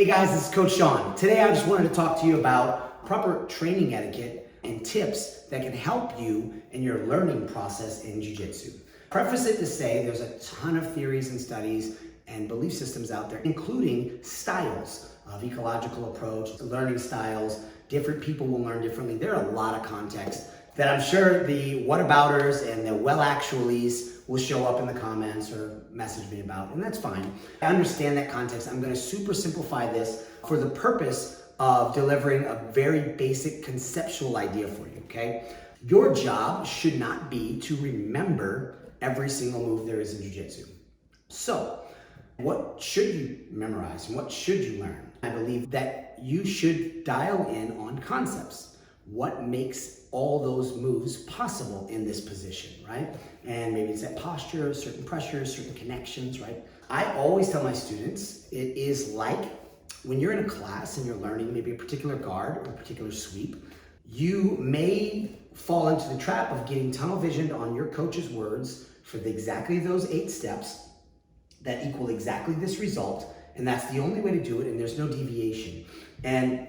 Hey guys, this is Coach Sean. Today I just wanted to talk to you about proper training etiquette and tips that can help you in your learning process in Jiu Jitsu. Preface it to say there's a ton of theories and studies and belief systems out there, including styles of ecological approach, learning styles. Different people will learn differently. There are a lot of contexts that I'm sure the whatabouters and the well-actuallys will show up in the comments or message me about, and that's fine. I understand that context. I'm going to super simplify this for the purpose of delivering a very basic conceptual idea for you, okay? Your job should not be to remember every single move there is in Jiu Jitsu. So, what should you memorize and what should you learn? I believe that you should dial in on concepts. What makes all those moves possible in this position, right? And maybe it's that posture, certain pressures, certain connections, right? I always tell my students, it is like when you're in a class and you're learning maybe a particular guard or a particular sweep, you may fall into the trap of getting tunnel visioned on your coach's words for exactly those 8 steps that equal exactly this result, and that's the only way to do it, and there's no deviation. And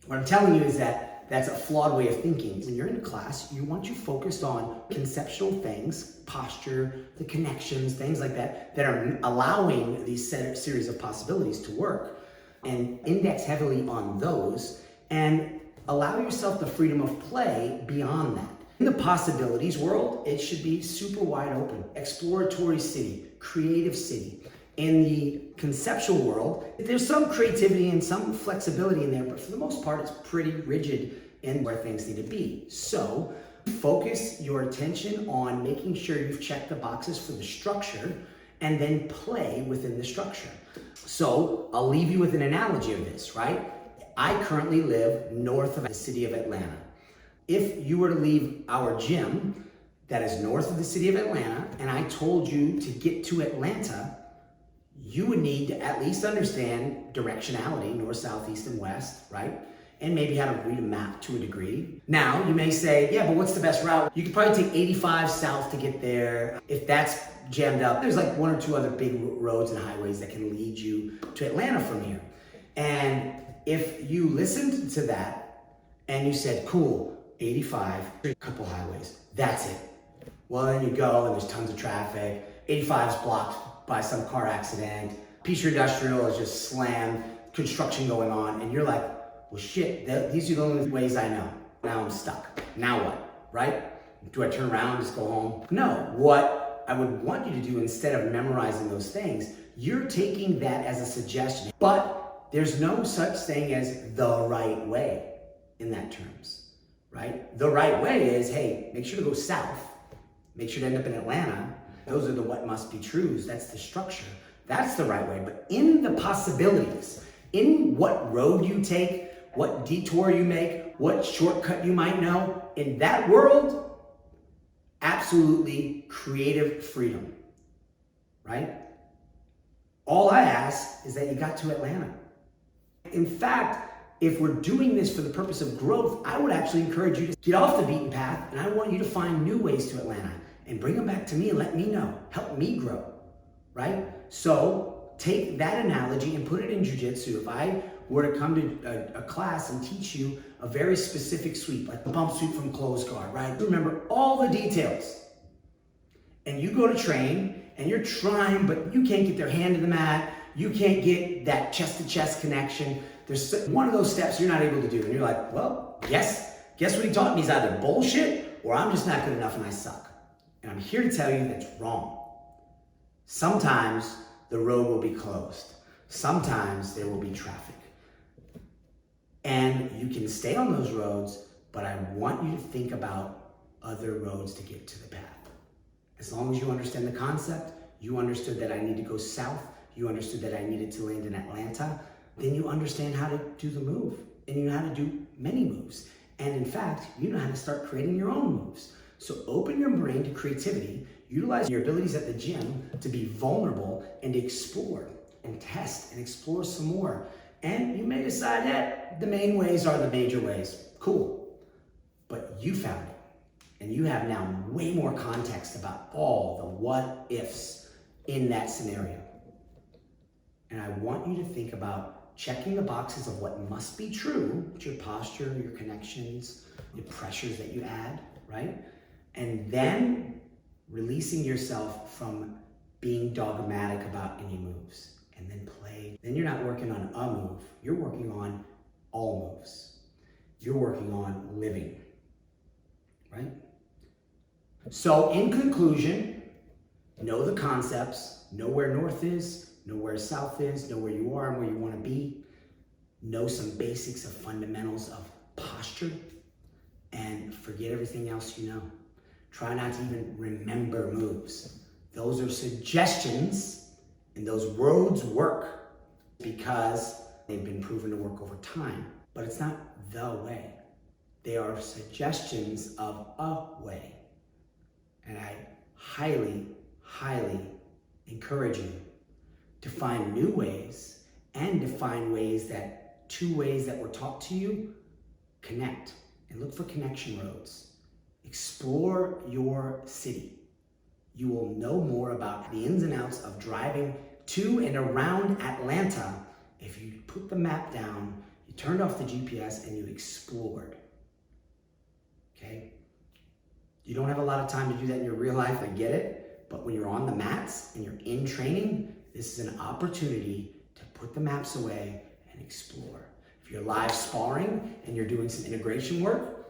what I'm telling you is that that's a flawed way of thinking. When you're in a class, you want you focused on conceptual things, posture, the connections, things like that, that are allowing these series of possibilities to work, and index heavily on those, and allow yourself the freedom of play beyond that. In the possibilities world, it should be super wide open, exploratory city, creative city. In the conceptual world, there's some creativity and some flexibility in there, but for the most part, it's pretty rigid in where things need to be. So focus your attention on making sure you've checked the boxes for the structure and then play within the structure. So I'll leave you with an analogy of this, right? I currently live north of the city of Atlanta. If you were to leave our gym that is north of the city of Atlanta, and I told you to get to Atlanta, you would need to at least understand directionality, north, south, east, and west, right? And maybe how to read a map to a degree. Now, you may say, yeah, but what's the best route? You could probably take 85 south to get there. If that's jammed up, there's like 1 or 2 other big roads and highways that can lead you to Atlanta from here. And if you listened to that and you said, cool, 85, a couple highways, that's it. Well, then you go and there's tons of traffic. 85 is blocked by some car accident. Peace Industrial is just slammed, construction going on, and you're like, well shit, these are the only ways I know. Now I'm stuck. Now what, right? Do I turn around and just go home? No, what I would want you to do instead of memorizing those things, you're taking that as a suggestion, but there's no such thing as the right way in that terms, right? The right way is, hey, make sure to go south, make sure to end up in Atlanta. Those are the what must be truths. That's the structure. That's the right way. But in the possibilities, in what road you take, what detour you make, what shortcut you might know, in that world, absolutely creative freedom, right? All I ask is that you got to Atlanta. In fact, if we're doing this for the purpose of growth, I would actually encourage you to get off the beaten path, and I want you to find new ways to Atlanta and bring them back to me and let me know. Help me grow, right? So take that analogy and put it in Jiu Jitsu. If I were to come to a class and teach you a very specific sweep, like the bump sweep from closed guard, right? Remember all the details. And you go to train and you're trying, but you can't get their hand to the mat. You can't get that chest-to-chest connection. There's one of those steps you're not able to do. And you're like, well, guess what he taught me is either bullshit or I'm just not good enough and I suck. And I'm here to tell you that's wrong. Sometimes the road will be closed. Sometimes there will be traffic. And you can stay on those roads, but I want you to think about other roads to get to the path. As long as you understand the concept, you understood that I need to go south, you understood that I needed to land in Atlanta, then you understand how to do the move. And you know how to do many moves. And in fact, you know how to start creating your own moves. So open your brain to creativity, utilize your abilities at the gym to be vulnerable and explore and test and explore some more. And you may decide that the main ways are the major ways. Cool. But you found it. And you have now way more context about all the what ifs in that scenario. And I want you to think about checking the boxes of what must be true, your posture, your connections, the pressures that you add, right? And then releasing yourself from being dogmatic about any moves, and then play. Then you're not working on a move, you're working on all moves. You're working on living, right? So in conclusion, know the concepts, know where north is, know where south is, know where you are and where you want to be, know some basics of fundamentals of posture, and forget everything else you know. Try not to even remember moves. Those are suggestions, and those roads work because they've been proven to work over time. But it's not the way. They are suggestions of a way. And I highly, highly encourage you to find new ways and to find ways that two ways that were taught to you connect, and look for connection roads. Explore your city. You will know more about the ins and outs of driving to and around Atlanta if you put the map down, you turned off the GPS, and you explored. Okay? You don't have a lot of time to do that in your real life, I get it, but when you're on the mats and you're in training, this is an opportunity to put the maps away and explore. If you're live sparring and you're doing some integration work,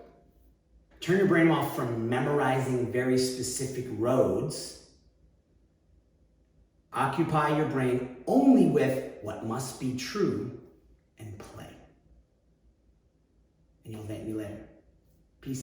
turn your brain off from memorizing very specific roads. Occupy your brain only with what must be true and play. And you'll thank me later.